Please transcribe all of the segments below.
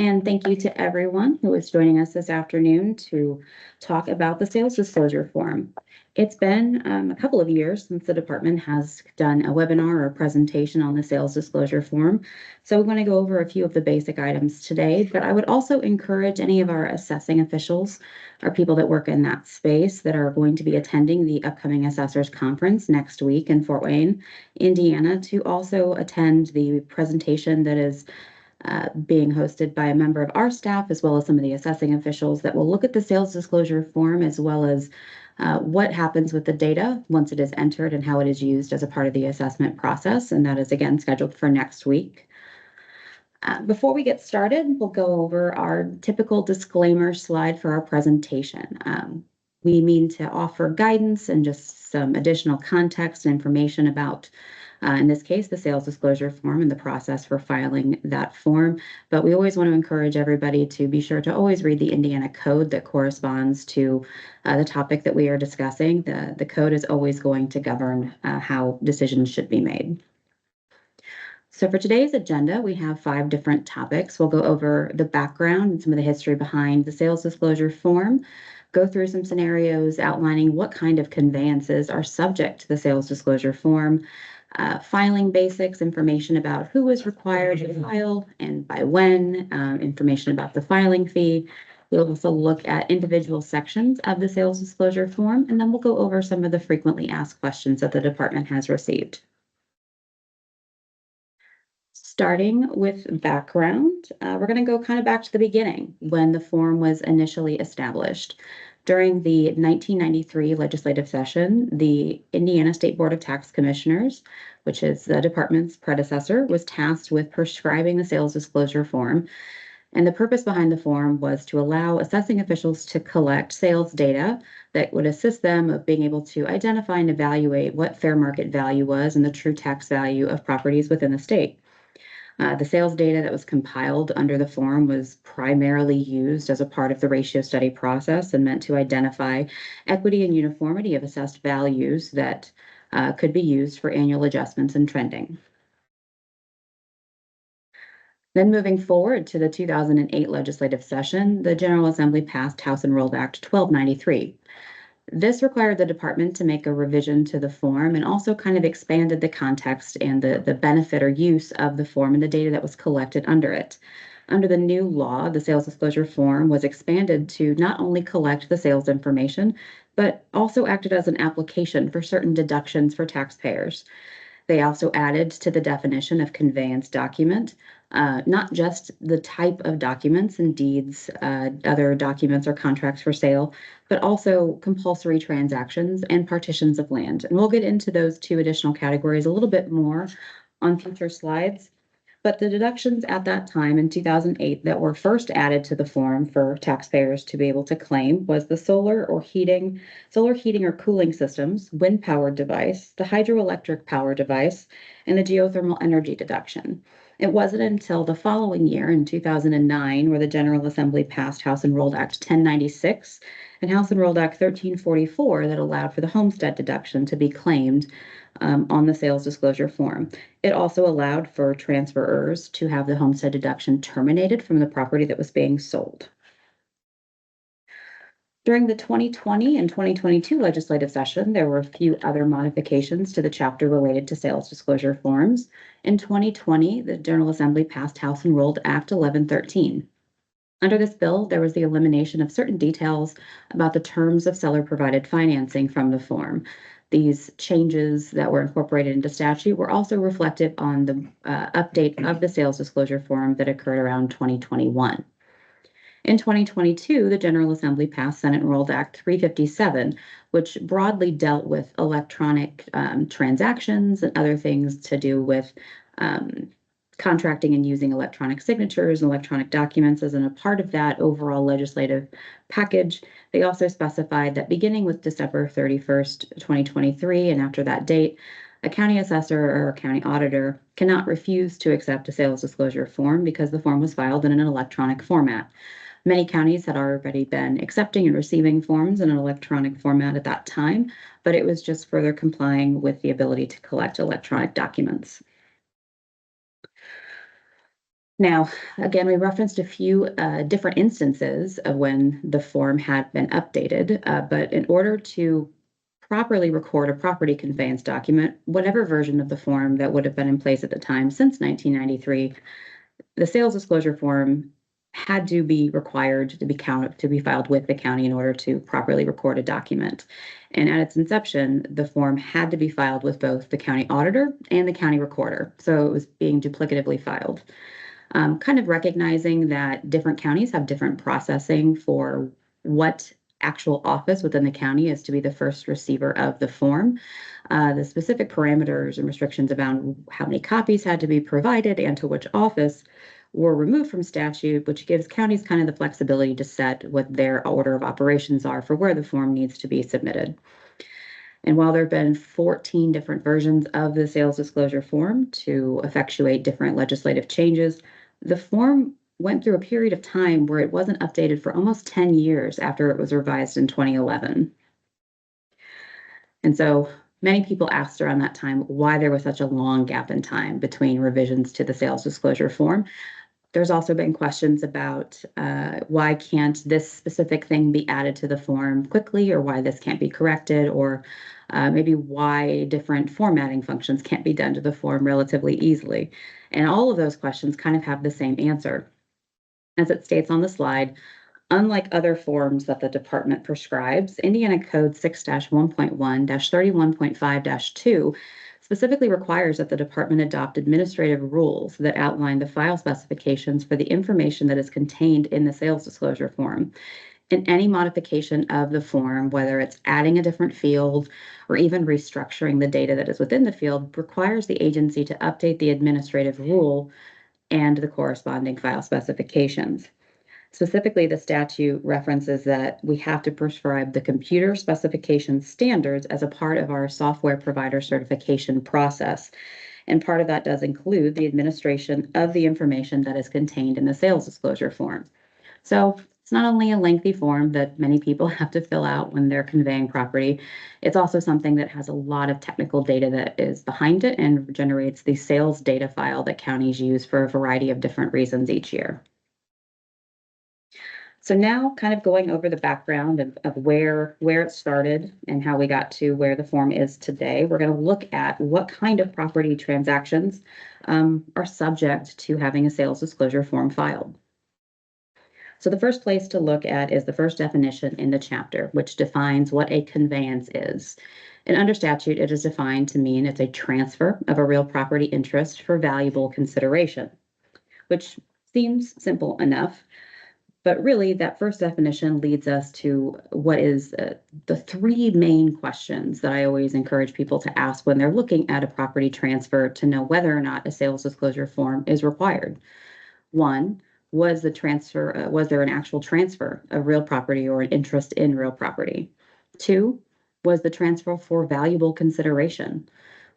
And thank you to everyone who is joining us this afternoon to talk about the sales disclosure form. It's been a couple of years since the department has done a webinar or a presentation on the sales disclosure form. So we're going to go over a few of the basic items today, but I would also encourage any of our assessing officials or people that work in that space that are going to be attending the upcoming assessors conference next week in Fort Wayne, Indiana, to also attend the presentation that is being hosted by a member of our staff, as well as some of the assessing officials that will look at the sales disclosure form, as well as what happens with the data once it is entered and how it is used as a part of the assessment process. And that is again scheduled for next week. Before we get started, we'll go over our typical disclaimer slide for our presentation. We mean to offer guidance and just some additional context and information about in this case, the sales disclosure form and the process for filing that form. But we always want to encourage everybody to be sure to always read the Indiana code that corresponds to the topic that we are discussing. The code is always going to govern how decisions should be made. So for today's agenda, we have 5 different topics. We'll go over the background and some of the history behind the sales disclosure form, go through some scenarios outlining what kind of conveyances are subject to the sales disclosure form, filing basics, information about who is required to file and by when, information about the filing fee. We'll also look at individual sections of the sales disclosure form, and then we'll go over some of the frequently asked questions that the department has received. Starting with background, we're going to go kind of back to the beginning when the form was initially established. During the 1993 legislative session, the Indiana State Board of Tax Commissioners, which is the department's predecessor, was tasked with prescribing the sales disclosure form. And the purpose behind the form was to allow assessing officials to collect sales data that would assist them of being able to identify and evaluate what fair market value was and the true tax value of properties within the state. The sales data that was compiled under the form was primarily used as a part of the ratio study process and meant to identify equity and uniformity of assessed values that could be used for annual adjustments and trending. Then moving forward to the 2008 legislative session, the General Assembly passed House Enrolled Act 1293. This required the department to make a revision to the form and also kind of expanded the context and the benefit or use of the form and the data that was collected under it. Under the new law, the sales disclosure form was expanded to not only collect the sales information, but also acted as an application for certain deductions for taxpayers. They also added to the definition of conveyance document, not just the type of documents and deeds, other documents or contracts for sale, but also compulsory transactions and partitions of land. And we'll get into those 2 additional categories a little bit more on future slides. But the deductions at that time in 2008 that were first added to the form for taxpayers to be able to claim was the solar heating or cooling systems, wind powered device, the hydroelectric power device, and the geothermal energy deduction. It wasn't until the following year in 2009 where the General Assembly passed House Enrolled Act 1096 and House Enrolled Act 1344 that allowed for the homestead deduction to be claimed on the sales disclosure form. It also allowed for transferors to have the homestead deduction terminated from the property that was being sold. During the 2020 and 2022 legislative session, there were a few other modifications to the chapter related to sales disclosure forms. In 2020, the General Assembly passed House Enrolled Act 1113. Under this bill, there was the elimination of certain details about the terms of seller-provided financing from the form. These changes that were incorporated into statute were also reflected on the update of the sales disclosure form that occurred around 2021. In 2022, the General Assembly passed Senate Enrolled Act 357, which broadly dealt with electronic transactions and other things to do with contracting and using electronic signatures and electronic documents as a part of that overall legislative package. They also specified that beginning with December 31st, 2023, and after that date, a county assessor or a county auditor cannot refuse to accept a sales disclosure form because the form was filed in an electronic format. Many counties had already been accepting and receiving forms in an electronic format at that time, but it was just further complying with the ability to collect electronic documents. Now, again, we referenced a few different instances of when the form had been updated, but in order to properly record a property conveyance document, whatever version of the form that would have been in place at the time since 1993, the sales disclosure form had to be required to be filed with the county in order to properly record a document. And at its inception, the form had to be filed with both the county auditor and the county recorder. So it was being duplicatively filed. Kind of recognizing that different counties have different processing for what actual office within the county is to be the first receiver of the form. The specific parameters and restrictions about how many copies had to be provided and to which office were removed from statute, which gives counties kind of the flexibility to set what their order of operations are for where the form needs to be submitted. And while there have been 14 different versions of the sales disclosure form to effectuate different legislative changes, the form went through a period of time where it wasn't updated for almost 10 years after it was revised in 2011. And so many people asked around that time why there was such a long gap in time between revisions to the sales disclosure form. There's also been questions about why can't this specific thing be added to the form quickly, or why this can't be corrected, or maybe why different formatting functions can't be done to the form relatively easily. And all of those questions kind of have the same answer. As it states on the slide, unlike other forms that the department prescribes, Indiana Code 6-1.1-31.5-2 specifically requires that the department adopt administrative rules that outline the file specifications for the information that is contained in the sales disclosure form. And any modification of the form, whether it's adding a different field or even restructuring the data that is within the field, requires the agency to update the administrative rule and the corresponding file specifications. Specifically, the statute references that we have to prescribe the computer specification standards as a part of our software provider certification process. And part of that does include the administration of the information that is contained in the sales disclosure form. So it's not only a lengthy form that many people have to fill out when they're conveying property, it's also something that has a lot of technical data that is behind it and generates the sales data file that counties use for a variety of different reasons each year. So now kind of going over the background of where it started and how we got to where the form is today, we're going to look at what kind of property transactions are subject to having a sales disclosure form filed. So the first place to look at is the first definition in the chapter, which defines what a conveyance is. And under statute, it is defined to mean it's a transfer of a real property interest for valuable consideration, which seems simple enough. But really, that first definition leads us to what is the three main questions that I always encourage people to ask when they're looking at a property transfer to know whether or not a sales disclosure form is required. One, was there an actual transfer of real property or an interest in real property? Two, was the transfer for valuable consideration?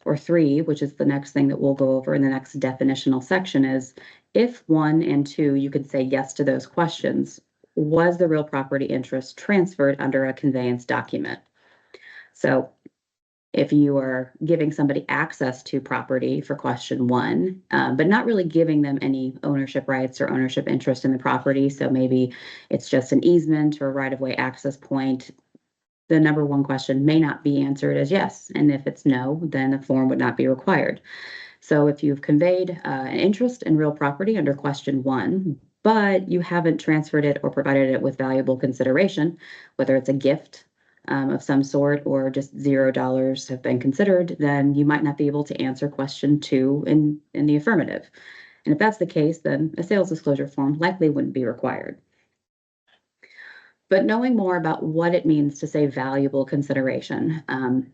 Or three, which is the next thing that we'll go over in the next definitional section, is if 1 and 2, you could say yes to those questions, was the real property interest transferred under a conveyance document? So if you are giving somebody access to property for question 1, but not really giving them any ownership rights or ownership interest in the property, so maybe it's just an easement or right-of-way access point, the number 1 question may not be answered as yes. And if it's no, then the form would not be required. So if you've conveyed an interest in real property under question 1, but you haven't transferred it or provided it with valuable consideration, whether it's a gift of some sort or just $0 have been considered, then you might not be able to answer question 2 in the affirmative. And if that's the case, then a sales disclosure form likely wouldn't be required. But knowing more about what it means to say valuable consideration,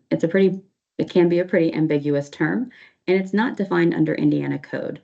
it can be a pretty ambiguous term, and it's not defined under Indiana code.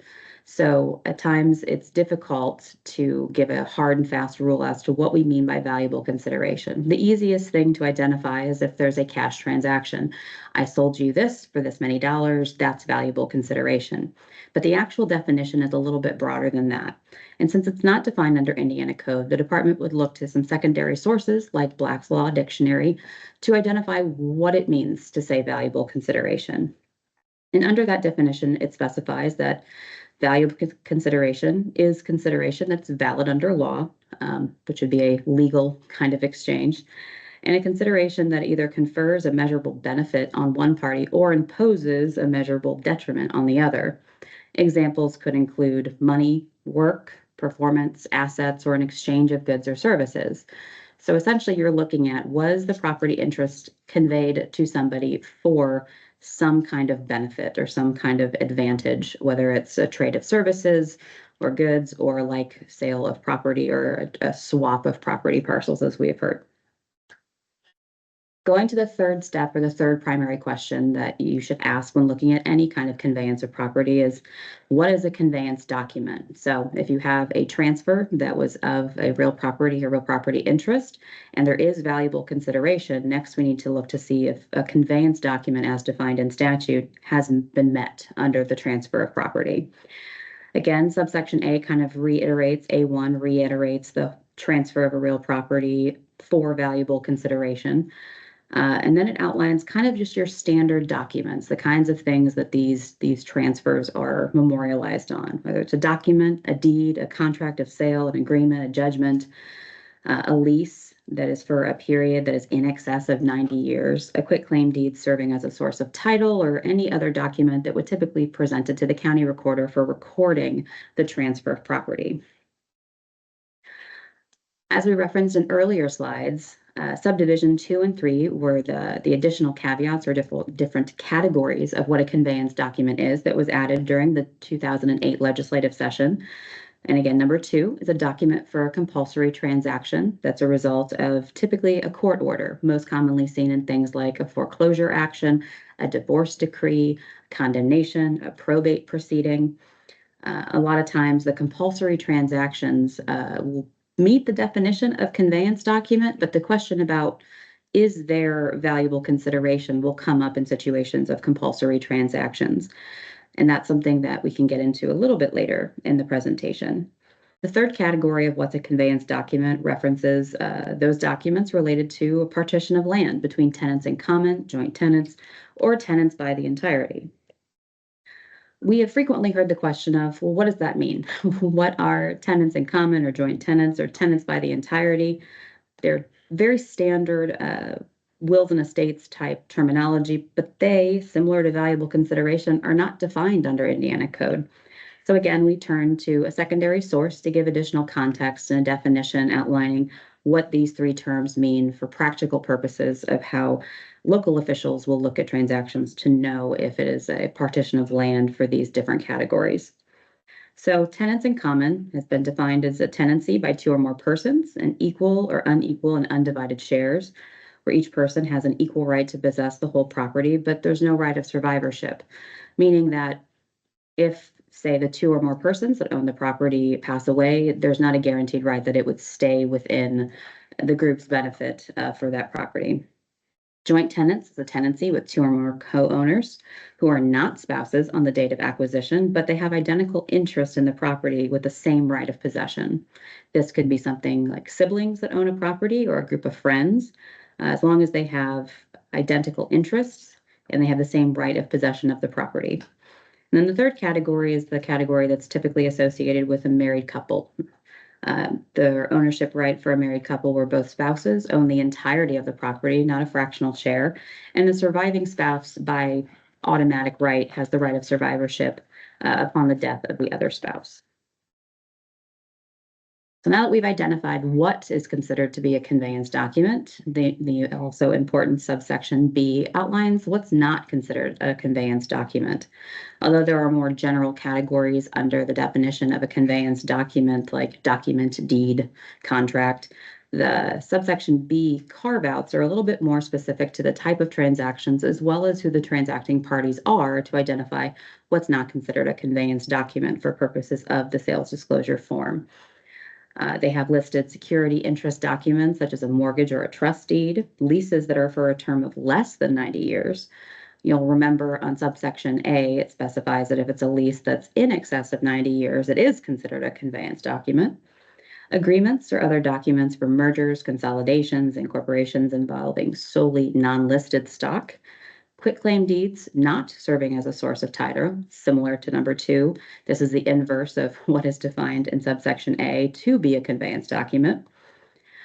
So at times it's difficult to give a hard and fast rule as to what we mean by valuable consideration. The easiest thing to identify is if there's a cash transaction. I sold you this for this many dollars, that's valuable consideration. But the actual definition is a little bit broader than that. And since it's not defined under Indiana code, the department would look to some secondary sources like Black's Law Dictionary to identify what it means to say valuable consideration. And under that definition, it specifies that Valuable consideration is consideration that's valid under law, which would be a legal kind of exchange, and a consideration that either confers a measurable benefit on one party or imposes a measurable detriment on the other. Examples could include money, work, performance, assets, or an exchange of goods or services. So essentially, you're looking at, was the property interest conveyed to somebody for some kind of benefit or some kind of advantage, whether it's a trade of services or goods, or like sale of property or a swap of property parcels, as we have heard. Going to the third step, or the third primary question that you should ask when looking at any kind of conveyance of property, is what is a conveyance document? So if you have a transfer that was of a real property or real property interest, and there is valuable consideration, next we need to look to see if a conveyance document as defined in statute hasn't been met under the transfer of property. Again, subsection A kind of reiterates, A1 reiterates the transfer of a real property for valuable consideration. And then it outlines kind of just your standard documents, the kinds of things that these transfers are memorialized on, whether it's a document, a deed, a contract of sale, an agreement, a judgment, a lease that is for a period that is in excess of 90 years, a quitclaim deed serving as a source of title, or any other document that would typically be presented to the county recorder for recording the transfer of property. As we referenced in earlier slides, subdivision 2 and 3 were the additional caveats or different categories of what a conveyance document is that was added during the 2008 legislative session. And again, number 2 is a document for a compulsory transaction that's a result of typically a court order, most commonly seen in things like a foreclosure action, a divorce decree, condemnation, a probate proceeding. A lot of times the compulsory transactions will meet the definition of conveyance document, but the question about is there valuable consideration will come up in situations of compulsory transactions. And that's something that we can get into a little bit later in the presentation. The third category of what's a conveyance document references those documents related to a partition of land between tenants in common, joint tenants, or tenants by the entirety. We have frequently heard the question of, well, what does that mean? What are tenants in common or joint tenants or tenants by the entirety? They're very standard wills and estates type terminology, but they, similar to valuable consideration, are not defined under Indiana code. So again, we turn to a secondary source to give additional context and a definition outlining what these three terms mean for practical purposes of how local officials will look at transactions to know if it is a partition of land for these different categories. So tenants in common has been defined as a tenancy by 2 or more persons, and equal or unequal and undivided shares, where each person has an equal right to possess the whole property, but there's no right of survivorship, meaning that if, say, the 2 or more persons that own the property pass away, there's not a guaranteed right that it would stay within the group's benefit for that property. Joint tenants is a tenancy with 2 or more co-owners who are not spouses on the date of acquisition, but they have identical interest in the property with the same right of possession. This could be something like siblings that own a property or a group of friends, as long as they have identical interests and they have the same right of possession of the property. And then the third category is the category that's typically associated with a married couple. The ownership right for a married couple where both spouses own the entirety of the property, not a fractional share, and the surviving spouse by automatic right has the right of survivorship upon the death of the other spouse. So now that we've identified what is considered to be a conveyance document, the also important subsection B outlines what's not considered a conveyance document. Although there are more general categories under the definition of a conveyance document, like document, deed, contract, the subsection B carve-outs are a little bit more specific to the type of transactions as well as who the transacting parties are to identify what's not considered a conveyance document for purposes of the sales disclosure form. They have listed security interest documents such as a mortgage or a trust deed, leases that are for a term of less than 90 years. You'll remember on subsection A, it specifies that if it's a lease that's in excess of 90 years, it is considered a conveyance document. Agreements or other documents for mergers, consolidations, incorporations involving solely non-listed stock. Quitclaim deeds not serving as a source of title, similar to number 2. This is the inverse of what is defined in subsection A to be a conveyance document.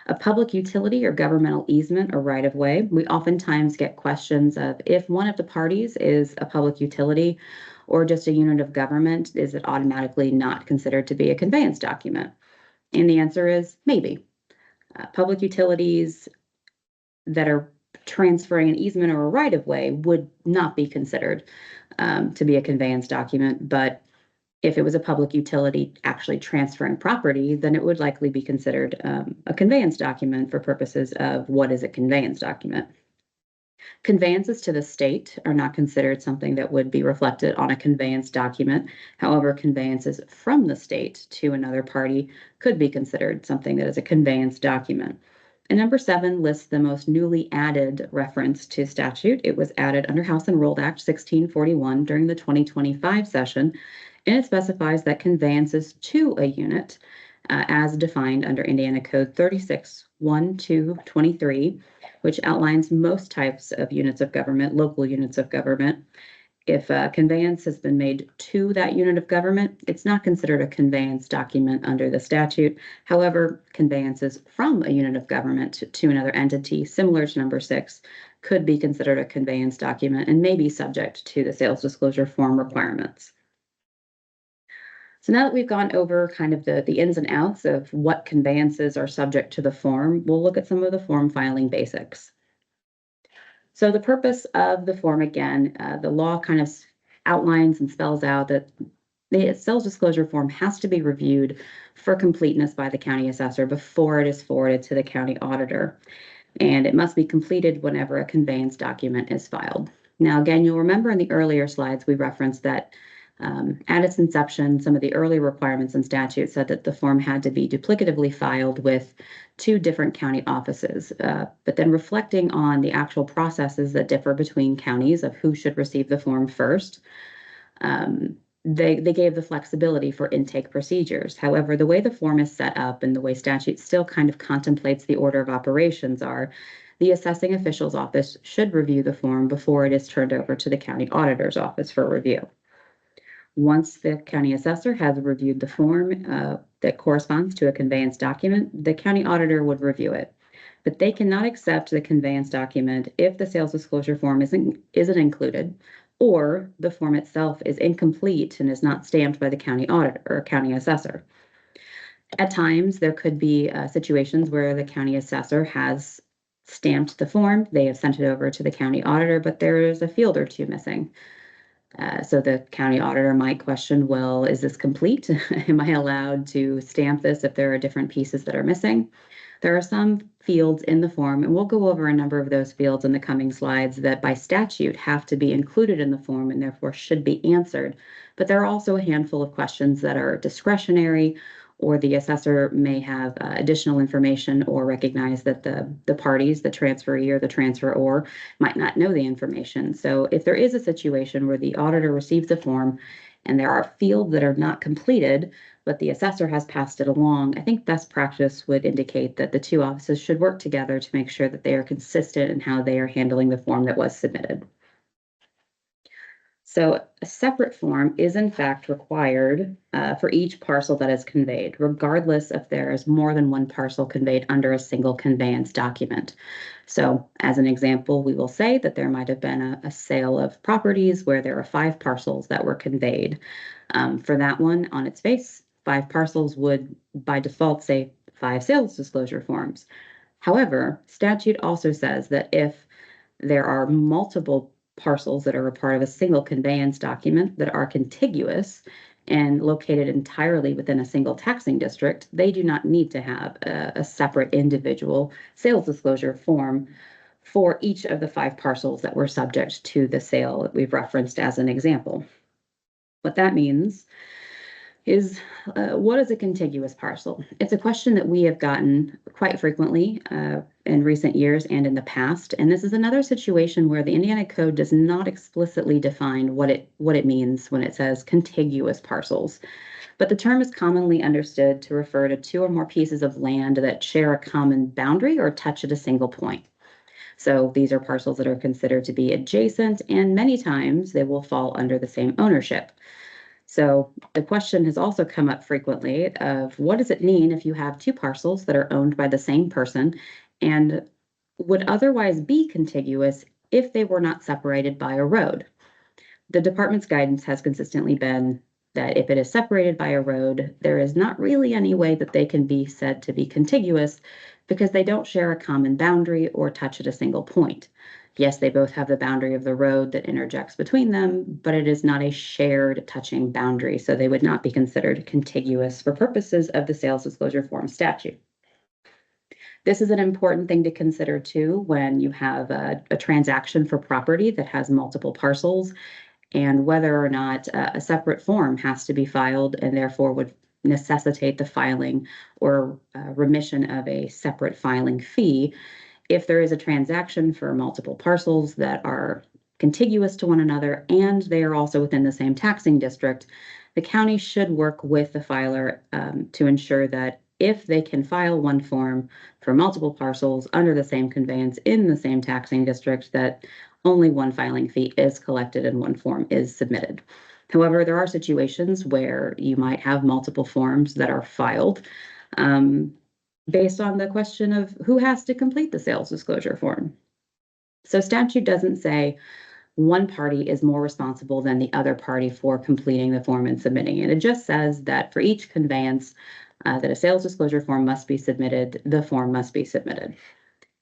A public utility or governmental easement or right-of-way. We oftentimes get questions of if one of the parties is a public utility or just a unit of government, is it automatically not considered to be a conveyance document? And the answer is maybe. Public utilities that are transferring an easement or a right-of-way would not be considered to be a conveyance document, but if it was a public utility actually transferring property, then it would likely be considered a conveyance document for purposes of what is a conveyance document. Conveyances to the state are not considered something that would be reflected on a conveyance document. However, conveyances from the state to another party could be considered something that is a conveyance document. And number 7 lists the most newly added reference to statute. It was added under House Enrolled Act 1641 during the 2025 session, and it specifies that conveyances to a unit, as defined under Indiana Code 36-1223, which outlines most types of units of government, local units of government. If a conveyance has been made to that unit of government, it's not considered a conveyance document under the statute. However, conveyances from a unit of government to another entity, similar to number 6, could be considered a conveyance document and may be subject to the sales disclosure form requirements. So now that we've gone over kind of the ins and outs of what conveyances are subject to the form, we'll look at some of the form filing basics. So the purpose of the form, again, the law kind of outlines and spells out that the sales disclosure form has to be reviewed for completeness by the county assessor before it is forwarded to the county auditor. And it must be completed whenever a conveyance document is filed. Now, again, you'll remember in the earlier slides, we referenced that at its inception, some of the early requirements in statute said that the form had to be duplicatively filed with 2 different county offices. But then reflecting on the actual processes that differ between counties of who should receive the form first, they gave the flexibility for intake procedures. However, the way the form is set up and the way statute still kind of contemplates the order of operations are, the assessing official's office should review the form before it is turned over to the county auditor's office for review. Once the county assessor has reviewed the form that corresponds to a conveyance document, the county auditor would review it. But they cannot accept the conveyance document if the sales disclosure form isn't included, or the form itself is incomplete and is not stamped by the county auditor or county assessor. At times, there could be situations where the county assessor has stamped the form, they have sent it over to the county auditor, but there is a field or 2 missing. So the county auditor might question, well, is this complete? Am I allowed to stamp this if there are different pieces that are missing? There are some fields in the form, and we'll go over a number of those fields in the coming slides that by statute have to be included in the form and therefore should be answered. But there are also a handful of questions that are discretionary, or the assessor may have additional information or recognize that the parties, the transferee or the transferor, might not know the information. So if there is a situation where the auditor receives the form and there are fields that are not completed, but the assessor has passed it along, I think best practice would indicate that the 2 offices should work together to make sure that they are consistent in how they are handling the form that was submitted. So a separate form is in fact required for each parcel that is conveyed, regardless if there is more than 1 parcel conveyed under a single conveyance document. So as an example, we will say that there might have been a sale of properties where there are 5 parcels that were conveyed. For that one, on its face, 5 parcels would by default say 5 sales disclosure forms. However, statute also says that if there are multiple parcels that are a part of a single conveyance document that are contiguous and located entirely within a single taxing district, they do not need to have a separate individual sales disclosure form for each of the 5 parcels that were subject to the sale that we've referenced as an example. What that means is, what is a contiguous parcel? It's a question that we have gotten quite frequently in recent years and in the past. And this is another situation where the Indiana Code does not explicitly define what it means when it says contiguous parcels. But the term is commonly understood to refer to 2 or more pieces of land that share a common boundary or touch at a single point. So these are parcels that are considered to be adjacent, and many times they will fall under the same ownership. So the question has also come up frequently of what does it mean if you have two parcels that are owned by the same person and would otherwise be contiguous if they were not separated by a road? The department's guidance has consistently been that if it is separated by a road, there is not really any way that they can be said to be contiguous because they don't share a common boundary or touch at a single point. Yes, they both have the boundary of the road that interjects between them, but it is not a shared touching boundary, so they would not be considered contiguous for purposes of the sales disclosure form statute. This is an important thing to consider too when you have a transaction for property that has multiple parcels and whether or not a separate form has to be filed and therefore would necessitate the filing or remission of a separate filing fee. If there is a transaction for multiple parcels that are contiguous to one another and they are also within the same taxing district, the county should work with the filer to ensure that if they can file one form for multiple parcels under the same conveyance in the same taxing district, that only one filing fee is collected and one form is submitted. However, there are situations where you might have multiple forms that are filed based on the question of who has to complete the sales disclosure form. So statute doesn't say one party is more responsible than the other party for completing the form and submitting it. It just says that for each conveyance that a sales disclosure form must be submitted, the form must be submitted.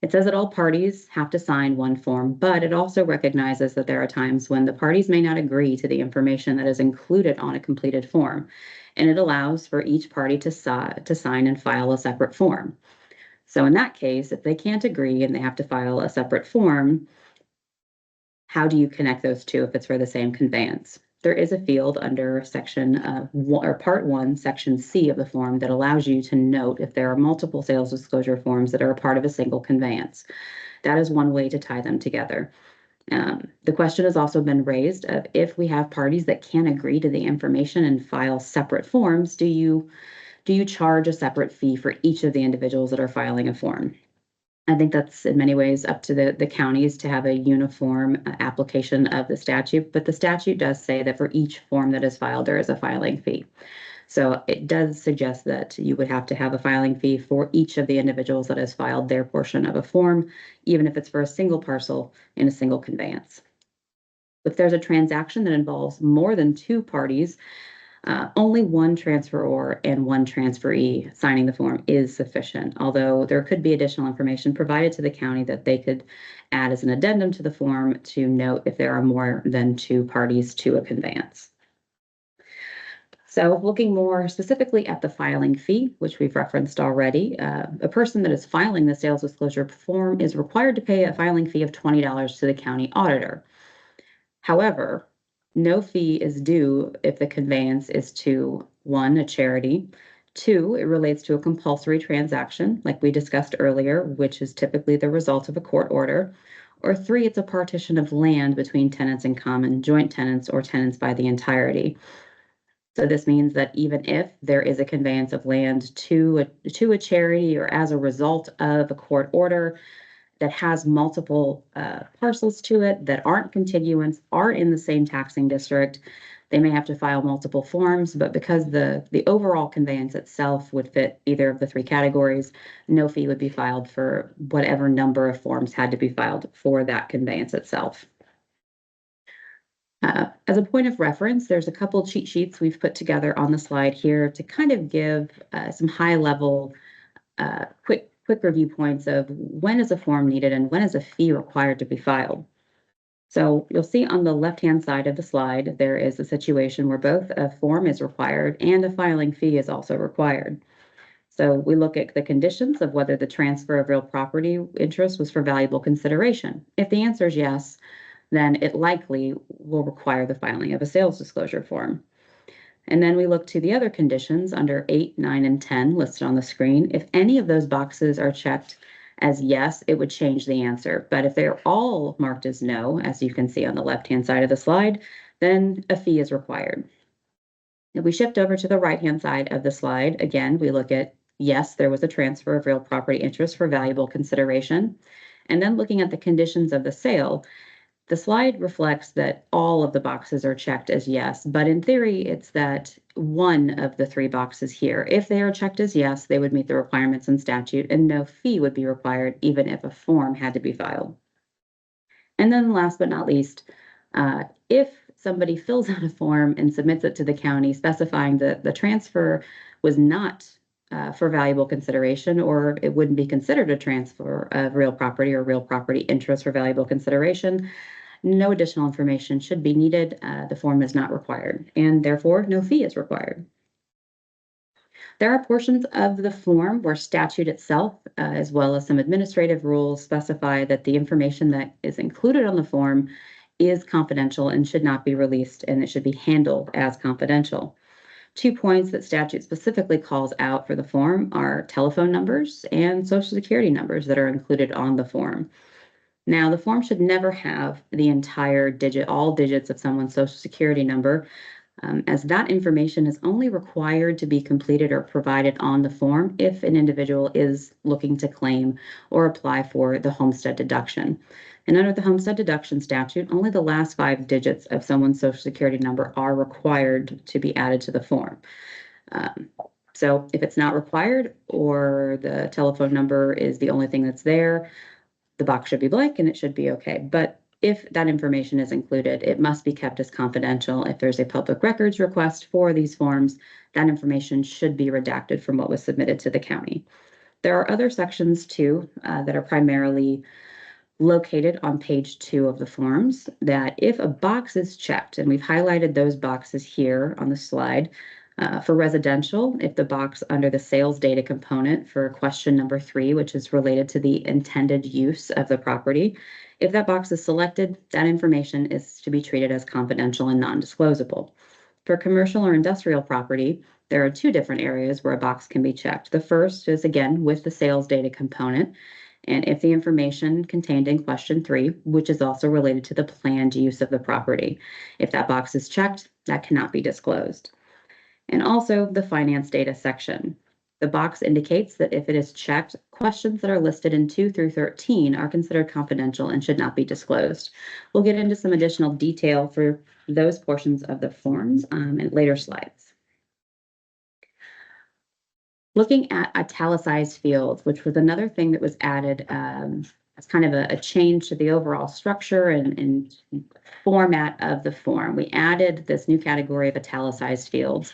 It says that all parties have to sign one form, but it also recognizes that there are times when the parties may not agree to the information that is included on a completed form, and it allows for each party to sign and file a separate form. So in that case, if they can't agree and they have to file a separate form, how do you connect those two if it's for the same conveyance? There is a field under part 1, section C of the form that allows you to note if there are multiple sales disclosure forms that are a part of a single conveyance. That is one way to tie them together. The question has also been raised of if we have parties that can't agree to the information and file separate forms, do you charge a separate fee for each of the individuals that are filing a form? I think that's in many ways up to the counties to have a uniform application of the statute, but the statute does say that for each form that is filed, there is a filing fee. So it does suggest that you would have to have a filing fee for each of the individuals that has filed their portion of a form, even if it's for a single parcel in a single conveyance. If there's a transaction that involves more than two parties, only one transferor and one transferee signing the form is sufficient, although there could be additional information provided to the county that they could add as an addendum to the form to note if there are more than two parties to a conveyance. So looking more specifically at the filing fee, which we've referenced already, a person that is filing the sales disclosure form is required to pay a filing fee of $20 to the county auditor. However, no fee is due if the conveyance is to 1, a charity, 2, it relates to a compulsory transaction, like we discussed earlier, which is typically the result of a court order, or 3, it's a partition of land between tenants in common, joint tenants, or tenants by the entirety. So this means that even if there is a conveyance of land to a charity or as a result of a court order, that has multiple parcels to it that aren't contiguous, are in the same taxing district. They may have to file multiple forms, but because the overall conveyance itself would fit either of the 3 categories, no fee would be filed for whatever number of forms had to be filed for that conveyance itself. As a point of reference, there's a couple cheat sheets we've put together on the slide here to kind of give some high-level quick review points of when is a form needed and when is a fee required to be filed. So you'll see on the left-hand side of the slide, there is a situation where both a form is required and a filing fee is also required. So we look at the conditions of whether the transfer of real property interest was for valuable consideration. If the answer is yes, then it likely will require the filing of a sales disclosure form. And then we look to the other conditions under 8, 9, and 10 listed on the screen. If any of those boxes are checked as yes, it would change the answer. But if they're all marked as no, as you can see on the left-hand side of the slide, then a fee is required. If we shift over to the right-hand side of the slide, again, we look at yes, there was a transfer of real property interest for valuable consideration. And then looking at the conditions of the sale, the slide reflects that all of the boxes are checked as yes, but in theory, it's that one of the three boxes here. If they are checked as yes, they would meet the requirements in statute and no fee would be required even if a form had to be filed. And then last but not least, if somebody fills out a form and submits it to the county specifying that the transfer was not for valuable consideration, or it wouldn't be considered a transfer of real property or real property interest for valuable consideration, no additional information should be needed. The form is not required, and therefore no fee is required. There are portions of the form where statute itself, as well as some administrative rules, specify that the information that is included on the form is confidential and should not be released, and it should be handled as confidential. 2 points that statute specifically calls out for the form are telephone numbers and social security numbers that are included on the form. Now, the form should never have the entire all digits of someone's social security number, as that information is only required to be completed or provided on the form if an individual is looking to claim or apply for the homestead deduction. And under the homestead deduction statute, only the last 5 digits of someone's social security number are required to be added to the form. So if it's not required or the telephone number is the only thing that's there, the box should be blank and it should be okay. But if that information is included, it must be kept as confidential. If there's a public records request for these forms, that information should be redacted from what was submitted to the county. There are other sections too that are primarily located on page 2 of the forms that if a box is checked, and we've highlighted those boxes here on the slide, for residential, if the box under the sales data component for question number 3, which is related to the intended use of the property, if that box is selected, that information is to be treated as confidential and non-disclosable. For commercial or industrial property, there are 2 different areas where a box can be checked. The first is, again, with the sales data component, and if the information contained in question 3, which is also related to the planned use of the property, if that box is checked, that cannot be disclosed. And also the finance data section. The box indicates that if it is checked, questions that are listed in 2 through 13 are considered confidential and should not be disclosed. We'll get into some additional detail for those portions of the forms in later slides. Looking at italicized fields, which was another thing that was added as kind of a change to the overall structure and format of the form. We added this new category of italicized fields.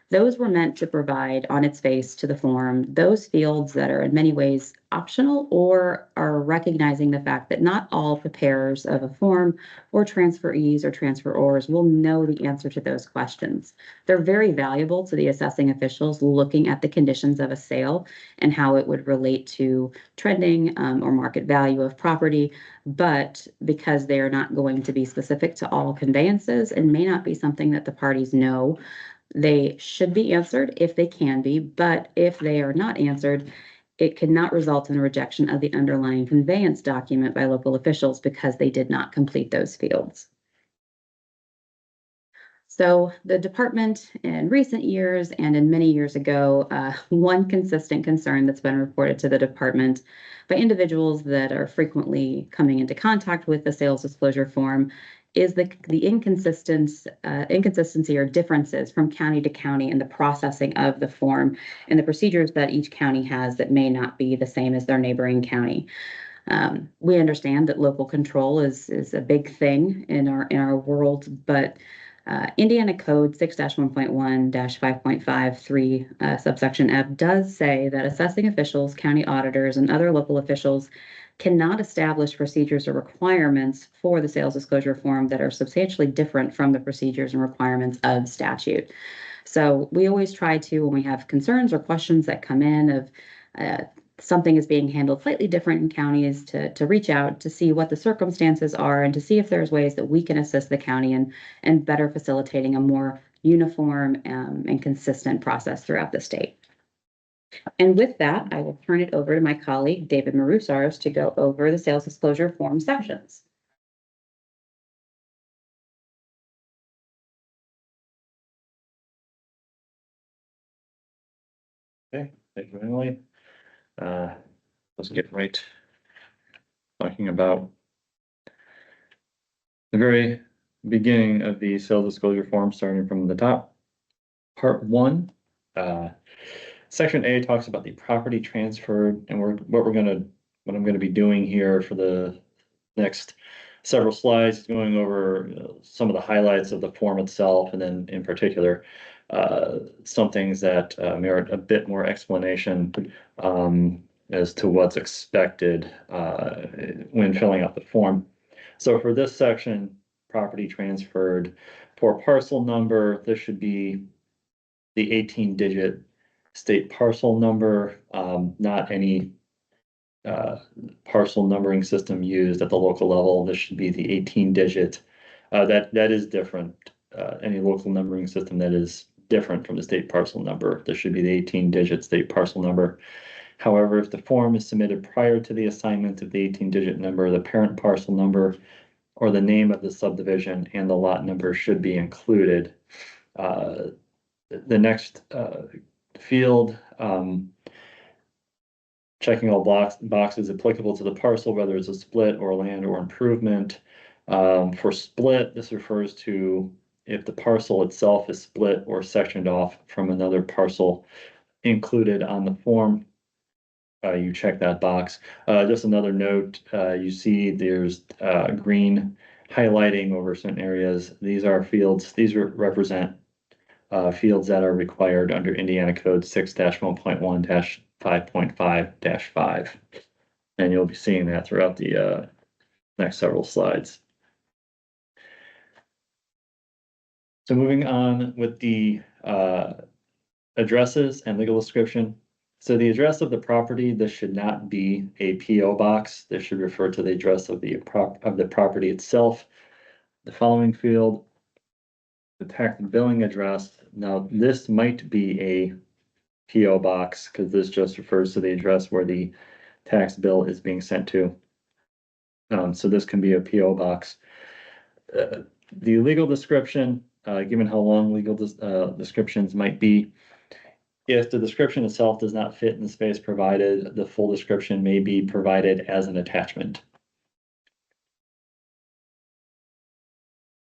Those were meant to provide on its face to the form those fields that are in many ways optional or are recognizing the fact that not all preparers of a form or transferees or transferors will know the answer to those questions. They're very valuable to the assessing officials looking at the conditions of a sale and how it would relate to trending or market value of property, but because they are not going to be specific to all conveyances and may not be something that the parties know, they should be answered if they can be, but if they are not answered, it cannot result in a rejection of the underlying conveyance document by local officials because they did not complete those fields. So the department in recent years and in many years ago, one consistent concern that's been reported to the department by individuals that are frequently coming into contact with the sales disclosure form is the inconsistency or differences from county to county in the processing of the form and the procedures that each county has that may not be the same as their neighboring county. We understand that local control is a big thing in our world, but Indiana Code 6-1.1-5.53 subsection F does say that assessing officials, county auditors, and other local officials cannot establish procedures or requirements for the sales disclosure form that are substantially different from the procedures and requirements of statute. So we always try to, when we have concerns or questions that come in of something is being handled slightly different in counties, to reach out to see what the circumstances are and to see if there's ways that we can assist the county in better facilitating a more uniform and consistent process throughout the state. And with that, I will turn it over to my colleague, David Marusars, to go over the sales disclosure form sections. Okay, thank you, Emily. Let's get right talking about the very beginning of the sales disclosure form, starting from the top. Part 1, Section A talks about the property transferred, and what I'm gonna be doing here for the next several slides is going over some of the highlights of the form itself, and then in particular, some things that merit a bit more explanation as to what's expected when filling out the form. So for this section, property transferred, for parcel number, this should be the 18-digit state parcel number, not any parcel numbering system used at the local level. This should be the 18-digit. That is different. Any local numbering system that is different from the state parcel number. This should be the 18-digit state parcel number. However, if the form is submitted prior to the assignment of the 18-digit number, the parent parcel number or the name of the subdivision and the lot number should be included. The next field, checking all boxes applicable to the parcel, whether it's a split or land or improvement. For split, this refers to if the parcel itself is split or sectioned off from another parcel included on the form. You check that box. Just another note, you see there's green highlighting over certain areas. These are fields, these represent fields that are required under Indiana Code 6-1.1-5.5-5. And you'll be seeing that throughout the next several slides. So moving on with the addresses and legal description. So the address of the property, this should not be a PO box. This should refer to the address of the property itself. The following field, the tax billing address. Now this might be a PO box because this just refers to the address where the tax bill is being sent to. So this can be a PO box. The legal description, given how long legal descriptions might be, if the description itself does not fit in the space provided, the full description may be provided as an attachment.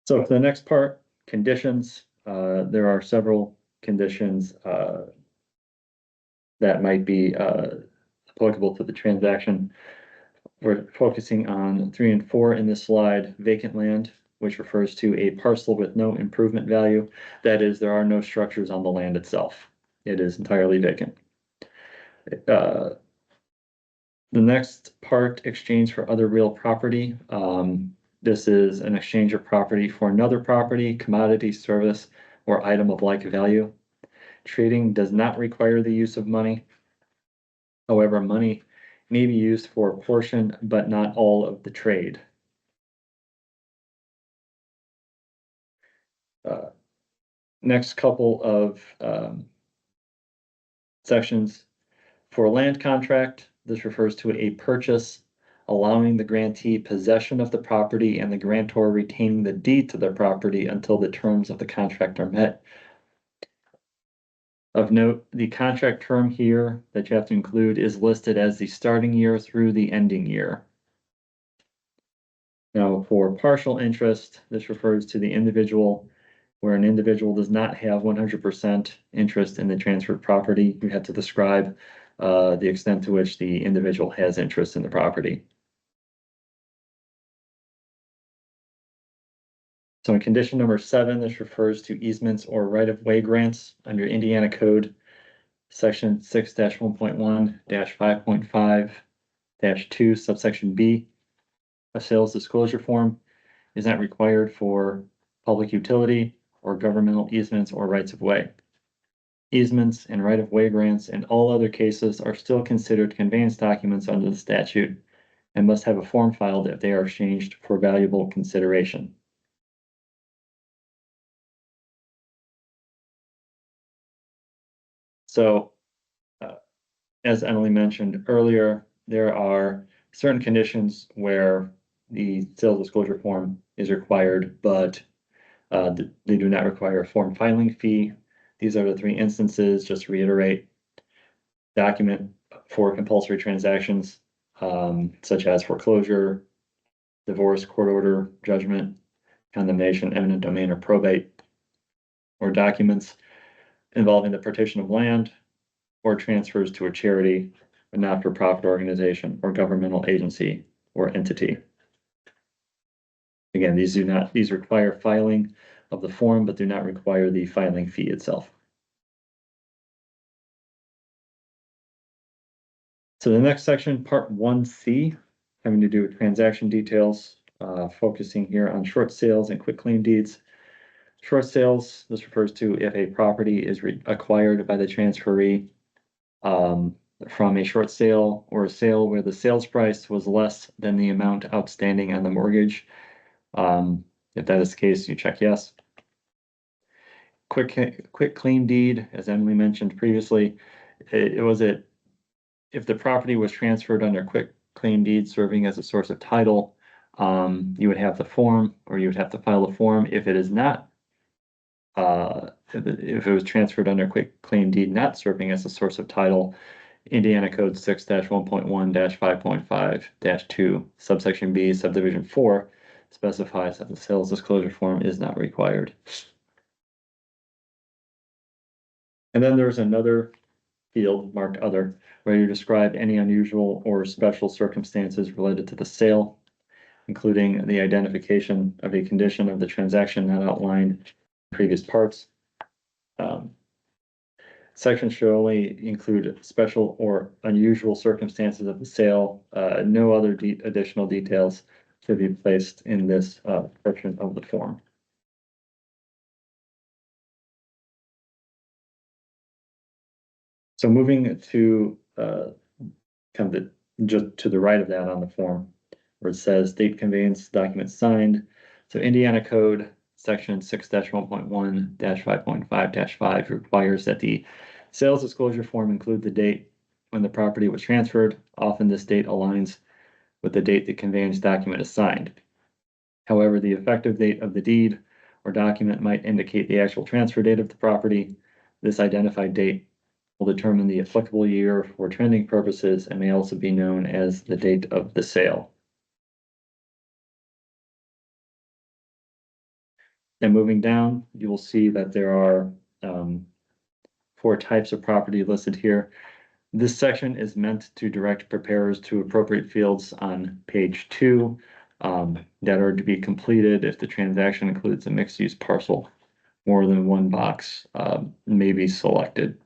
So for the next part, conditions, there are several conditions that might be applicable to the transaction. We're focusing on 3 and 4 in this slide. Vacant land, which refers to a parcel with no improvement value. That is, there are no structures on the land itself. It is entirely vacant. The next part, exchange for other real property. This is an exchange of property for another property, commodity, service, or item of like value. Trading does not require the use of money. However, money may be used for a portion, but not all of the trade. Next couple of sections. For a land contract, this refers to a purchase allowing the grantee possession of the property and the grantor retaining the deed to the property until the terms of the contract are met. Of note, the contract term here that you have to include is listed as the starting year through the ending year. Now, for partial interest, this refers to the individual where an individual does not have 100% interest in the transferred property. You have to describe the extent to which the individual has interest in the property. So in condition number 7, this refers to easements or right-of-way grants under Indiana Code Section 6-1.1-5.5-2, subsection B. A sales disclosure form is not required for public utility or governmental easements or rights-of-way. Easements and right-of-way grants in all other cases are still considered conveyance documents under the statute and must have a form filed if they are exchanged for valuable consideration. So, as Emily mentioned earlier, there are certain conditions where the sales disclosure form is required, but they do not require a form filing fee. These are the 3 instances, just to reiterate. Document for compulsory transactions, such as foreclosure, divorce, court order, judgment, condemnation, eminent domain, or probate, or documents involving the partition of land or transfers to a charity, a not-for-profit organization, or governmental agency or entity. Again, these require filing of the form, but do not require the filing fee itself. So the next section, part 1C, having to do with transaction details, focusing here on short sales and quitclaim deeds. Short sales, this refers to if a property is acquired by the transferee from a short sale or a sale where the sales price was less than the amount outstanding on the mortgage. If that is the case, you check yes. Quitclaim deed, as Emily mentioned previously, if the property was transferred under quitclaim deed serving as a source of title, you would have the form, or you would have to file a form. If it is not, if it was transferred under quitclaim deed not serving as a source of title, Indiana Code 6-1.1-5.5-2, subsection B, subdivision 4, specifies that the sales disclosure form is not required. And then there's another field marked other, where you describe any unusual or special circumstances related to the sale, including the identification of a condition of the transaction not outlined in previous parts. Sections should only include special or unusual circumstances of the sale. No other additional details should be placed in this portion of the form. So moving to just to the right of that on the form, where it says date conveyance document signed. So Indiana Code section 6-1.1-5.5-5 requires that the sales disclosure form include the date when the property was transferred. Often this date aligns with the date the conveyance document is signed. However, the effective date of the deed or document might indicate the actual transfer date of the property. This identified date will determine the applicable year for trending purposes and may also be known as the date of the sale. And moving down, you will see that there are 4 types of property listed here. This section is meant to direct preparers to appropriate fields on page 2 that are to be completed if the transaction includes a mixed-use parcel. More than one box may be selected.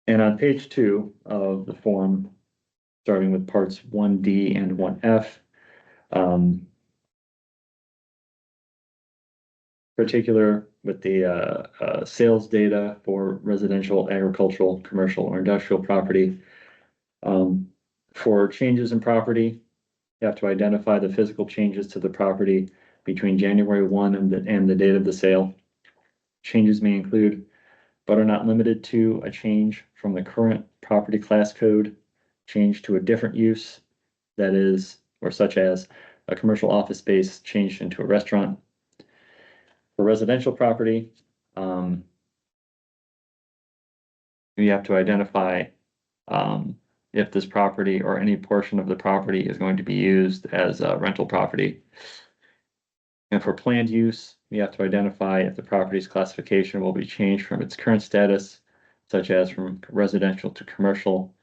And on page 2 of the form, starting with parts 1D and 1F, particular with the sales data for residential, agricultural, commercial, or industrial property. For changes in property, you have to identify the physical changes to the property between January 1 and the date of the sale. Changes may include, but are not limited to, a change from the current property class code, change to a different use, that is, or such as a commercial office space changed into a restaurant. For residential property, you have to identify if this property or any portion of the property is going to be used as a rental property. And for planned use, you have to identify if the property's classification will be changed from its current status, such as from residential to commercial.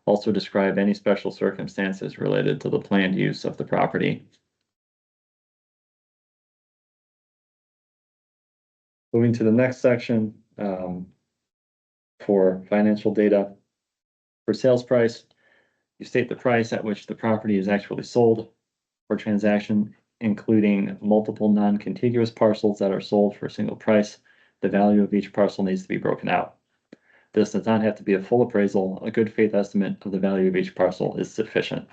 Also describe any special circumstances related to the planned use of the property. Moving to the next section, for financial data. For sales price, you state the price at which the property is actually sold. For transaction, including multiple non-contiguous parcels that are sold for a single price, the value of each parcel needs to be broken out. This does not have to be a full appraisal. A good faith estimate of the value of each parcel is sufficient.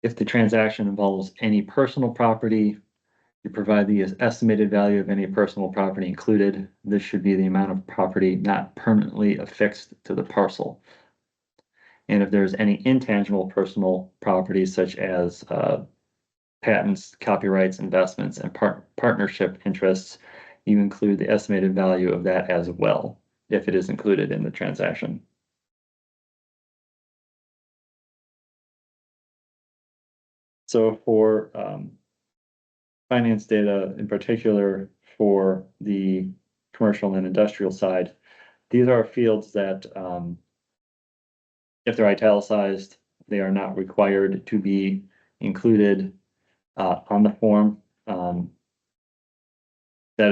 If the transaction involves any personal property, you provide the estimated value of any personal property included. This should be the amount of property not permanently affixed to the parcel. And if there's any intangible personal property, such as patents, copyrights, investments, and partnership interests, you include the estimated value of that as well, if it is included in the transaction. So for finance data in particular for the commercial and industrial side, these are fields that if they're italicized, they are not required to be included on the form. That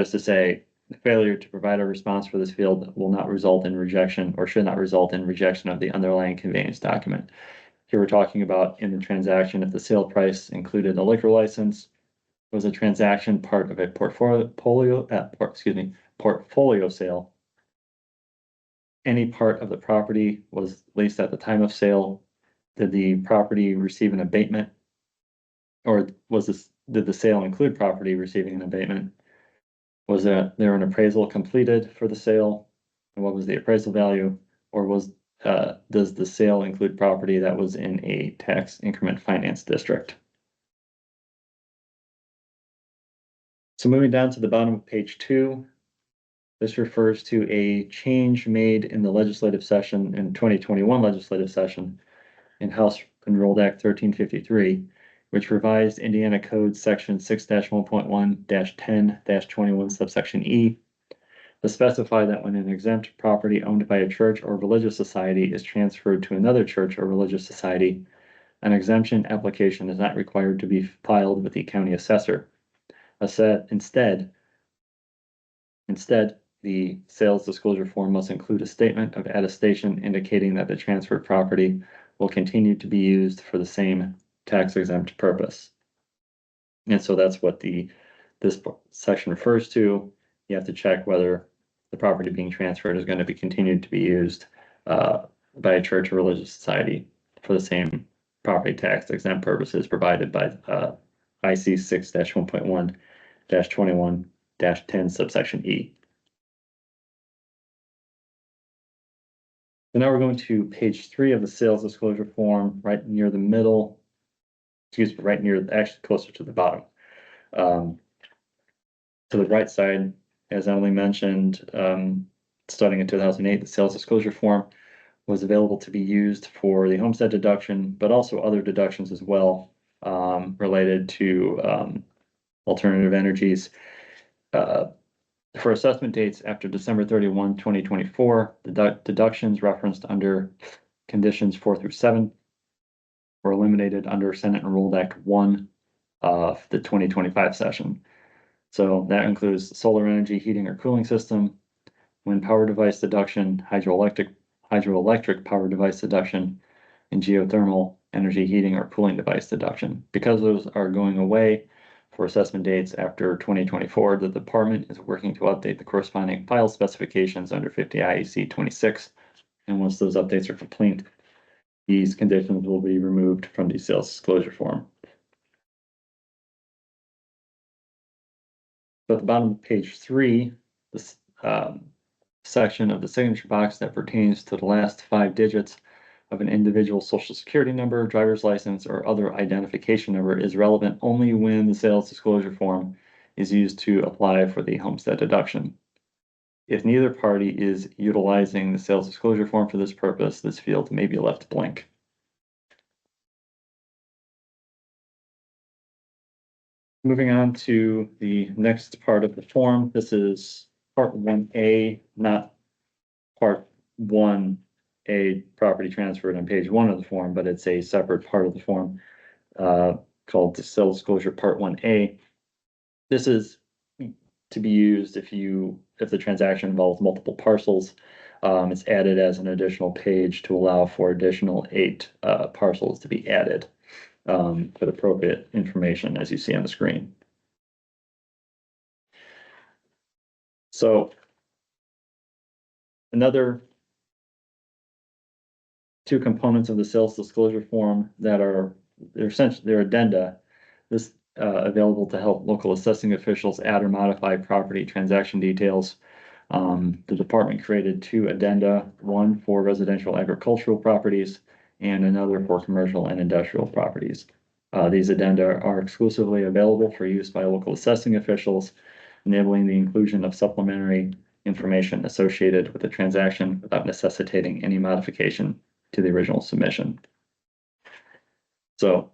is to say, the failure to provide a response for this field will not result in rejection or should not result in rejection of the underlying conveyance document. Here we're talking about in the transaction, if the sale price included a liquor license, was a transaction part of a portfolio sale. Any part of the property was leased at the time of sale. Did the property receive an abatement? Or did the sale include property receiving an abatement? Was there an appraisal completed for the sale? And what was the appraisal value? Or does the sale include property that was in a tax increment finance district? So moving down to the bottom of page 2, this refers to a change made in the legislative session in 2021 legislative session in House Enrolled Act 1353, which revised Indiana Code Section 6-1.1-10-21 subsection E to specify that when an exempt property owned by a church or religious society is transferred to another church or religious society, an exemption application is not required to be filed with the county assessor. Instead, the sales disclosure form must include a statement of attestation indicating that the transferred property will continue to be used for the same tax exempt purpose. And so that's what this section refers to. You have to check whether the property being transferred is going to be continued to be used by a church or religious society for the same property tax exempt purposes provided by IC 6-1.1-21-10 subsection E. So now we're going to page 3 of the sales disclosure form, right near the middle, actually closer to the bottom. To the right side, as Emily mentioned, starting in 2008, the sales disclosure form was available to be used for the homestead deduction, but also other deductions as well, related to alternative energies. For assessment dates after December 31, 2024, the deductions referenced under conditions 4 through 7 were eliminated under Senate Enrolled Act 1 of the 2025 session. So that includes solar energy heating or cooling system, wind power device deduction, hydroelectric power device deduction, and geothermal energy heating or cooling device deduction. Because those are going away for assessment dates after 2024, the department is working to update the corresponding file specifications under 50 IEC 26. And once those updates are complete, these conditions will be removed from the sales disclosure form. So at the bottom of page 3, this section of the signature box that pertains to the last 5 digits of an individual social security number, driver's license, or other identification number is relevant only when the sales disclosure form is used to apply for the homestead deduction. If neither party is utilizing the sales disclosure form for this purpose, this field may be left blank. Moving on to the next part of the form. This is part 1A, not part 1A property transferred on page 1 of the form, but it's a separate part of the form called the sales disclosure part 1A. This is to be used if the transaction involves multiple parcels. It's added as an additional page to allow for additional 8 parcels to be added with appropriate information as you see on the screen. So another 2 components of the sales disclosure form that they're addenda. This available to help local assessing officials add or modify property transaction details. The department created 2 addenda, one for residential agricultural properties and another for commercial and industrial properties. These addenda are exclusively available for use by local assessing officials. enabling the inclusion of supplementary information associated with the transaction without necessitating any modification to the original submission. So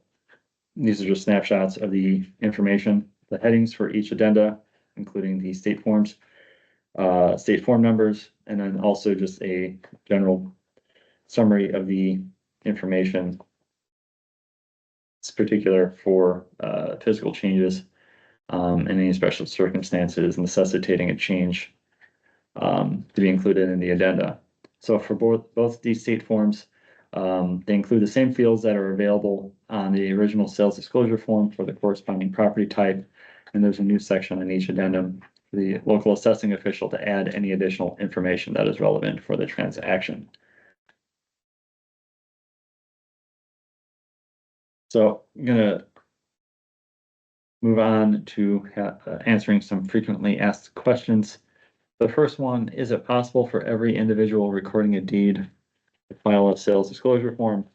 these are just snapshots of the information, the headings for each addenda, including the state forms, state form numbers, and then also just a general summary of the information. It's particular for physical changes and any special circumstances necessitating a change to be included in the addenda. So for both these state forms, they include the same fields that are available on the original sales disclosure form for the corresponding property type. And there's a new section on each addendum for the local assessing official to add any additional information that is relevant for the transaction. So I'm gonna move on to answering some frequently asked questions. The first one, is it possible for every individual recording a deed to file a sales disclosure form?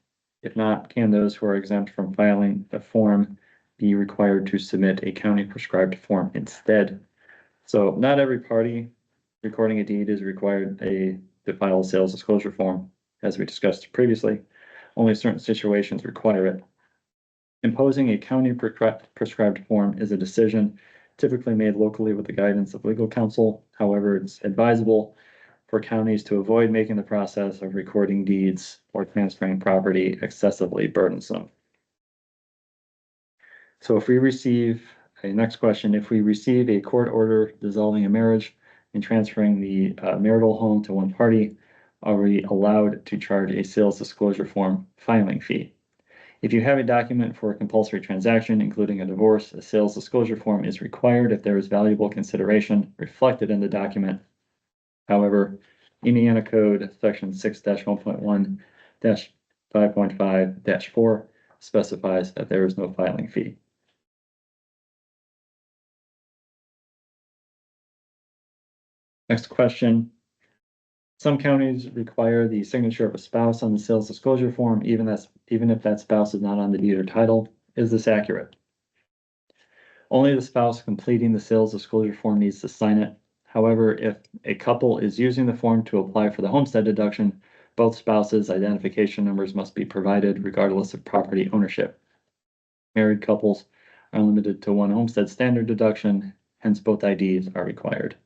If not, can those who are exempt from filing a form be required to submit a county prescribed form instead? So not every party recording a deed is required to file a sales disclosure form, as we discussed previously. Only certain situations require it. Imposing a county prescribed form is a decision typically made locally with the guidance of legal counsel. However, it's advisable for counties to avoid making the process of recording deeds or transferring property excessively burdensome. So if we receive, next question, if we receive a court order dissolving a marriage and transferring the marital home to one party, are we allowed to charge a sales disclosure form filing fee? If you have a document for a compulsory transaction, including a divorce, a sales disclosure form is required if there is valuable consideration reflected in the document. However, Indiana Code Section 6-1.1-5.5-4 specifies that there is no filing fee. Next question. Some counties require the signature of a spouse on the sales disclosure form, even if that spouse is not on the deed or title. Is this accurate? Only the spouse completing the sales disclosure form needs to sign it. However, if a couple is using the form to apply for the homestead deduction, both spouses' identification numbers must be provided regardless of property ownership. Married couples are limited to one homestead standard deduction, hence both IDs are required.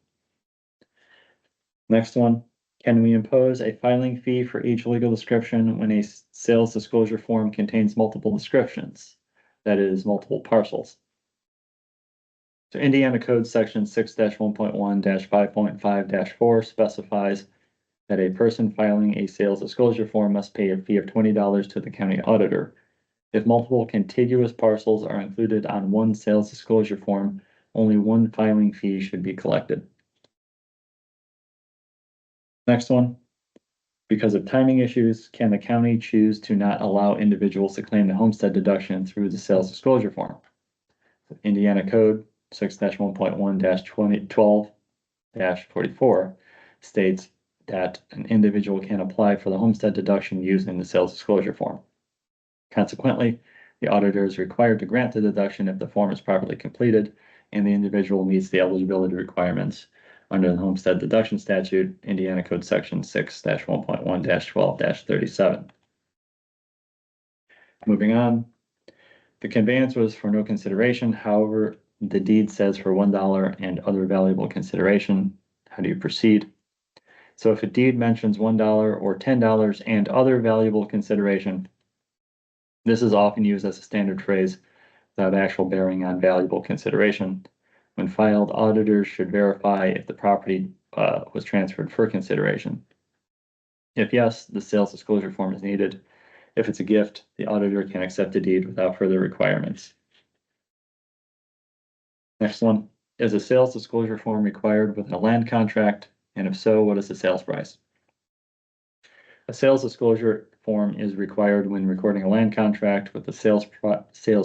Next one. Can we impose a filing fee for each legal description when a sales disclosure form contains multiple descriptions, that is, multiple parcels? So Indiana Code Section 6-1.1-5.5-4 specifies that a person filing a sales disclosure form must pay a fee of $20 to the county auditor. If multiple contiguous parcels are included on one sales disclosure form, only one filing fee should be collected. Next one, because of timing issues, can the county choose to not allow individuals to claim the homestead deduction through the sales disclosure form? Indiana Code 6-1.1-12-44 states that an individual can apply for the homestead deduction using the sales disclosure form. Consequently, the auditor is required to grant the deduction if the form is properly completed and the individual meets the eligibility requirements under the homestead deduction statute, Indiana Code Section 6-1.1-12-37. Moving on, the conveyance was for no consideration. However, the deed says for $1 and other valuable consideration. How do you proceed? So if a deed mentions $1 or $10 and other valuable consideration, this is often used as a standard phrase without actual bearing on valuable consideration. When filed, auditors should verify if the property was transferred for consideration. If yes, the sales disclosure form is needed. If it's a gift, the auditor can accept the deed without further requirements. Next one, is a sales disclosure form required with a land contract? And if so, what is the sales price? A sales disclosure form is required when recording a land contract with the sales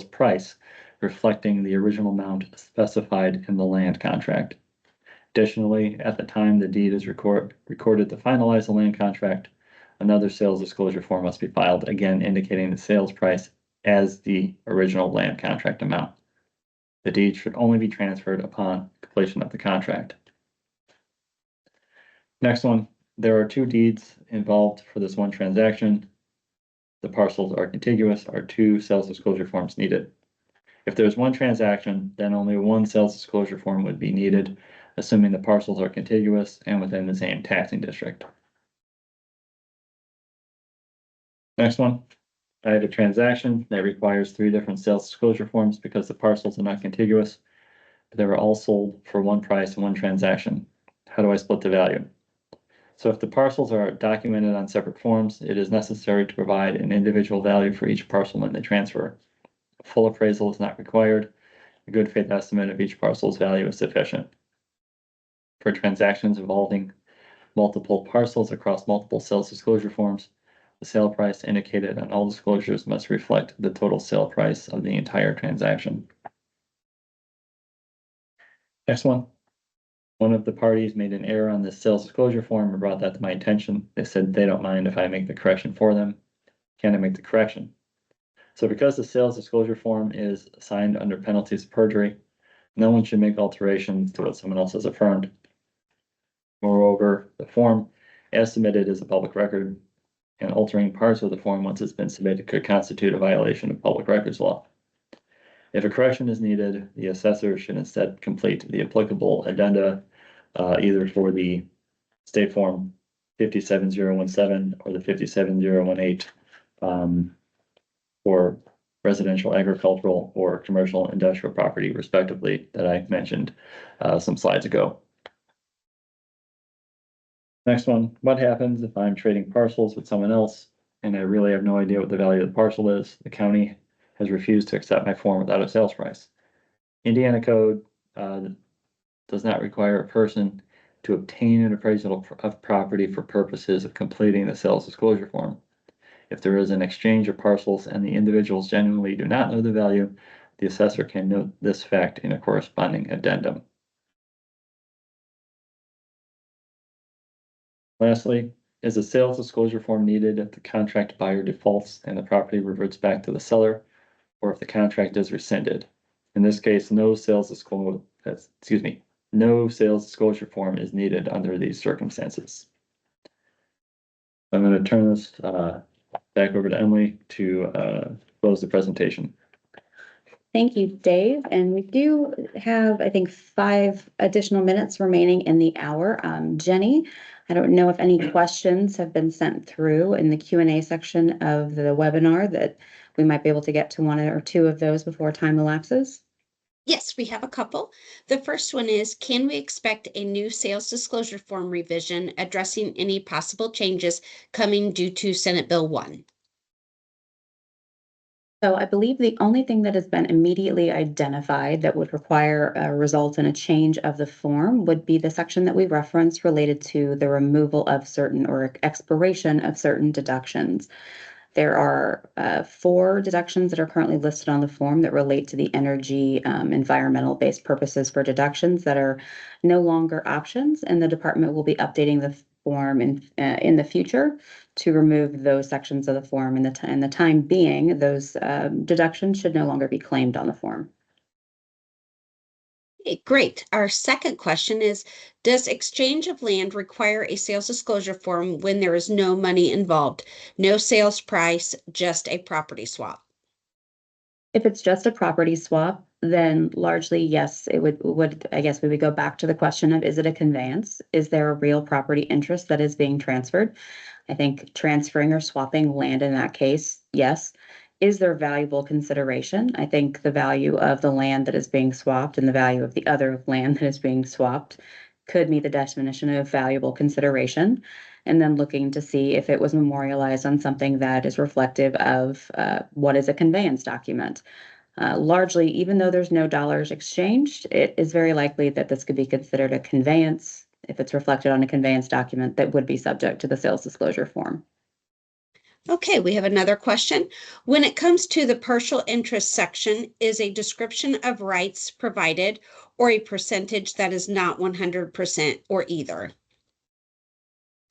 price reflecting the original amount specified in the land contract. Additionally, at the time the deed is recorded to finalize the land contract, another sales disclosure form must be filed, again indicating the sales price as the original land contract amount. The deed should only be transferred upon completion of the contract. Next one, there are 2 deeds involved for this one transaction. The parcels are contiguous, are 2 sales disclosure forms needed. If there's one transaction, then only one sales disclosure form would be needed, assuming the parcels are contiguous and within the same taxing district. Next one, I have a transaction that requires 3 different sales disclosure forms because the parcels are not contiguous, but they were all sold for one price in one transaction. How do I split the value? So if the parcels are documented on separate forms, it is necessary to provide an individual value for each parcel when they transfer. A full appraisal is not required. A good faith estimate of each parcel's value is sufficient. For transactions involving multiple parcels across multiple sales disclosure forms, the sale price indicated on all disclosures must reflect the total sale price of the entire transaction. Next one. One of the parties made an error on this sales disclosure form and brought that to my attention. They said they don't mind if I make the correction for them. Can I make the correction? So because the sales disclosure form is signed under penalties of perjury, no one should make alterations to what someone else has affirmed. Moreover, the form as submitted is a public record, and altering parts of the form once it's been submitted could constitute a violation of public records law. If a correction is needed, the assessor should instead complete the applicable addenda, either for the state form 57017 or the 57018, for residential, agricultural, or commercial industrial property respectively that I mentioned some slides ago. Next one, what happens if I'm trading parcels with someone else and I really have no idea what the value of the parcel is? The county has refused to accept my form without a sales price. Indiana code does not require a person to obtain an appraisal of property for purposes of completing the sales disclosure form. If there is an exchange of parcels and the individuals genuinely do not know the value, the assessor can note this fact in a corresponding addendum. Lastly, is a sales disclosure form needed if the contract buyer defaults and the property reverts back to the seller, or if the contract is rescinded? In this case, no sales disclosure form is needed under these circumstances. I'm going to turn this back over to Emily to close the presentation. Thank you, Dave. And we do have, I think, 5 additional minutes remaining in the hour. Jenny, I don't know if any questions have been sent through in the Q&A section of the webinar that we might be able to get to 1 or 2 of those before time elapses. Yes, we have a couple. The first one is, can we expect a new sales disclosure form revision addressing any possible changes coming due to Senate Bill 1? So I believe the only thing that has been immediately identified that would require a result in a change of the form would be the section that we referenced related to the removal of certain or expiration of certain deductions. There are 4 deductions that are currently listed on the form that relate to the energy environmental-based purposes for deductions that are no longer options, and the department will be updating the form in the future to remove those sections of the form. In the time being, those deductions should no longer be claimed on the form. Okay, great. Our second question is, does exchange of land require a sales disclosure form when there is no money involved? No sales price, just a property swap? If it's just a property swap, then largely, yes, it would, I guess we would go back to the question of, is it a conveyance? Is there a real property interest that is being transferred? I think transferring or swapping land in that case, yes. Is there valuable consideration? I think the value of the land that is being swapped and the value of the other land that is being swapped could meet the definition of valuable consideration. And then looking to see if it was memorialized on something that is reflective of what is a conveyance document. Largely, even though there's no dollars exchanged, it is very likely that this could be considered a conveyance if it's reflected on a conveyance document that would be subject to the sales disclosure form. Okay, we have another question. When it comes to the partial interest section, is a description of rights provided or a percentage that is not 100% or either?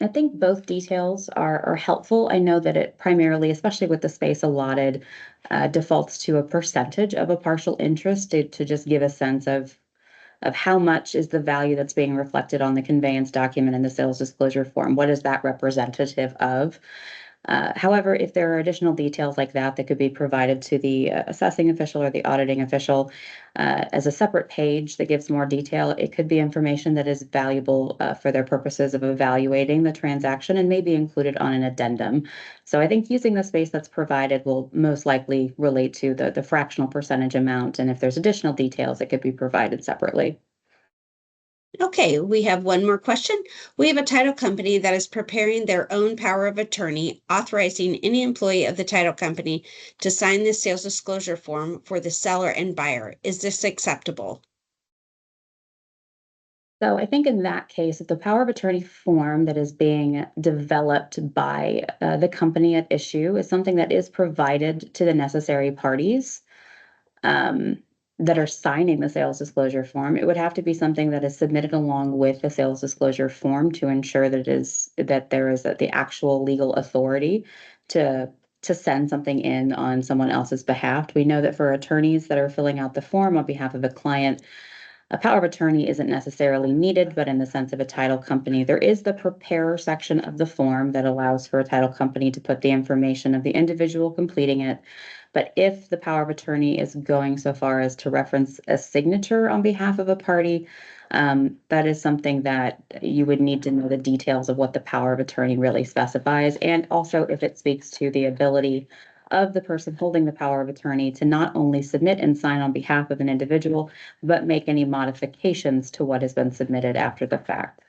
I think both details are helpful. I know that it primarily, especially with the space allotted, defaults to a percentage of a partial interest to just give a sense of how much is the value that's being reflected on the conveyance document in the sales disclosure form. What is that representative of? However, if there are additional details like that that could be provided to the assessing official or the auditing official as a separate page that gives more detail, it could be information that is valuable for their purposes of evaluating the transaction and may be included on an addendum. So I think using the space that's provided will most likely relate to the fractional percentage amount. And if there's additional details, it could be provided separately. Okay, we have one more question. We have a title company that is preparing their own power of attorney, authorizing any employee of the title company to sign this sales disclosure form for the seller and buyer. Is this acceptable? So I think in that case, if the power of attorney form that is being developed by the company at issue is something that is provided to the necessary parties, um, that are signing the sales disclosure form, it would have to be something that is submitted along with the sales disclosure form to ensure that there is the actual legal authority to send something in on someone else's behalf. We know that for attorneys that are filling out the form on behalf of a client, a power of attorney isn't necessarily needed, but in the sense of a title company, there is the preparer section of the form that allows for a title company to put the information of the individual completing it. But if the power of attorney is going so far as to reference a signature on behalf of a party, that is something that you would need to know the details of what the power of attorney really specifies. And also if it speaks to the ability of the person holding the power of attorney to not only submit and sign on behalf of an individual, but make any modifications to what has been submitted after the fact.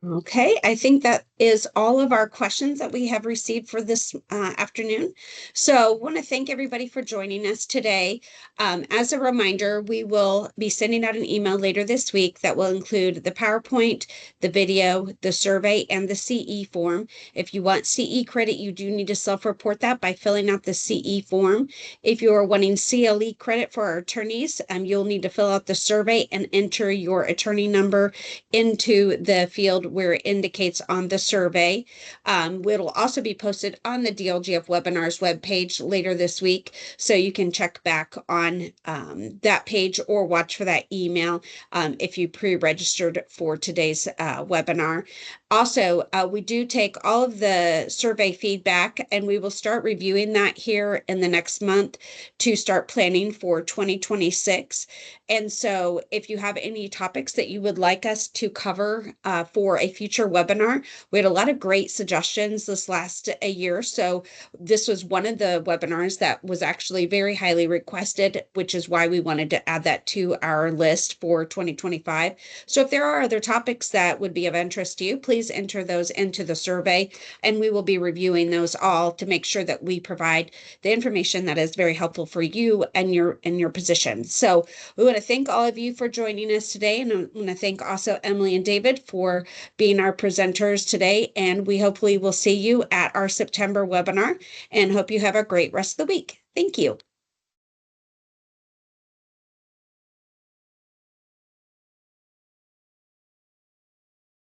Okay, I think that is all of our questions that we have received for this afternoon. So want to thank everybody for joining us today. As a reminder, we will be sending out an email later this week that will include the PowerPoint, the video, the survey, and the CE form. If you want CE credit, you do need to self-report that by filling out the CE form. If you are wanting CLE credit for our attorneys, you'll need to fill out the survey and enter your attorney number into the field where it indicates on the survey. It'll also be posted on the DLGF webinars webpage later this week, so you can check back on that page or watch for that email if you pre-registered for today's webinar. Also, we do take all of the survey feedback and we will start reviewing that here in the next month to start planning for 2026. And so if you have any topics that you would like us to cover for a future webinar, we had a lot of great suggestions this last year. So this was one of the webinars that was actually very highly requested, which is why we wanted to add that to our list for 2025. So if there are other topics that would be of interest to you, please enter those into the survey and we will be reviewing those all to make sure that we provide the information that is very helpful for you and your position. So we want to thank all of you for joining us today, and I want to thank also Emily and David for being our presenters today, and we hopefully will see you at our September webinar and hope you have a great rest of the week. Thank you.